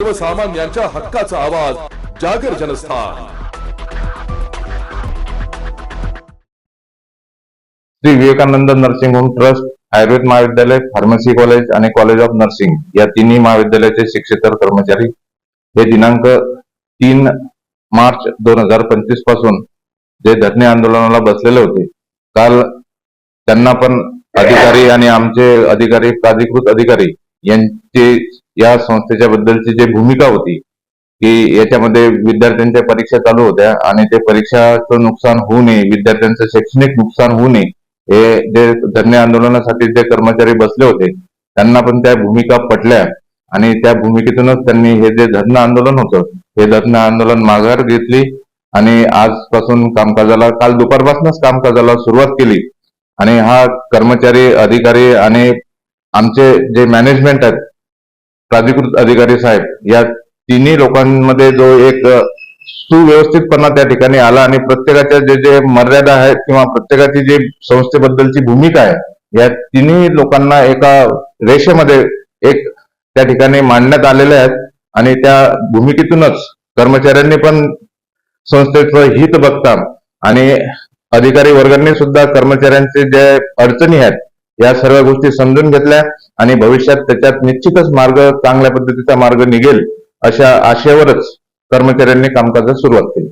सर्वसामान्यांच्या हक्काचा आवाज जागर जनस्थान। Shri Vivekanand nursing home trust, आयुर्वेद महाविद्यालय, फार्मसी कॉलेज आणि कॉलेज ऑफ नर्सिंग या तिन्ही महाविद्यालयाचे शिक्षकेतर कर्मचारी हे दिनांक 3 मार्च 2025 पासून जे धरणे आंदोलनाला बसलेले होते, काल त्यांना पण अधिकारी आणि आमचे अधिकारी, प्राधिकृत अधिकारी यांची या संस्थेच्या बद्दलची जी भूमिका होती की याच्यामध्ये विद्यार्थ्यांच्या परीक्षा चालू होत्या आणि ते परीक्षाचं नुकसान होऊ नये, विद्यार्थ्यांचं शैक्षणिक नुकसान होऊ नये, हे जे धरणे आंदोलनासाठी जे कर्मचारी बसले होते त्यांना पण त्या भूमिका पटल्या आणि त्या भूमिकेतूनच त्यांनी हे जे धरणं आंदोलन होतं हे धरणं आंदोलन माघार घेतली आणि आजपासून कामकाजाला, काल दुपारपासूनच कामकाजाला सुरुवात केली। आणि हा कर्मचारी, अधिकारी आणि आमचे जे मॅनेजमेंट आहेत, प्राधिकृत अधिकारी साहेब, या तिन्ही लोकांमध्ये जो एक सुव्यवस्थितपणा त्या ठिकाणी आला आणि प्रत्येकाच्या जे जे मर्यादा आहेत किंवा प्रत्येकाची जी संस्थेबद्दलची भूमिका आहे या तिन्ही लोकांना एका रेषेमध्ये एक त्या ठिकाणी मांडण्यात आलेल्या आहेत आणि त्या भूमिकेतूनच कर्मचाऱ्यांनी पण संस्थेचं हित बघता आणि अधिकारी वर्गांनी सुद्धा कर्मचाऱ्यांचे जे अडचणी आहेत या सर्व गोष्टी समजून घेतल्या आणि भविष्यात त्याच्यात निश्चितच मार्ग, चांगल्या पद्धतीचा मार्ग निघेल अशा आशेवरच कर्मचाऱ्यांनी कामकाजास सुरुवात केली।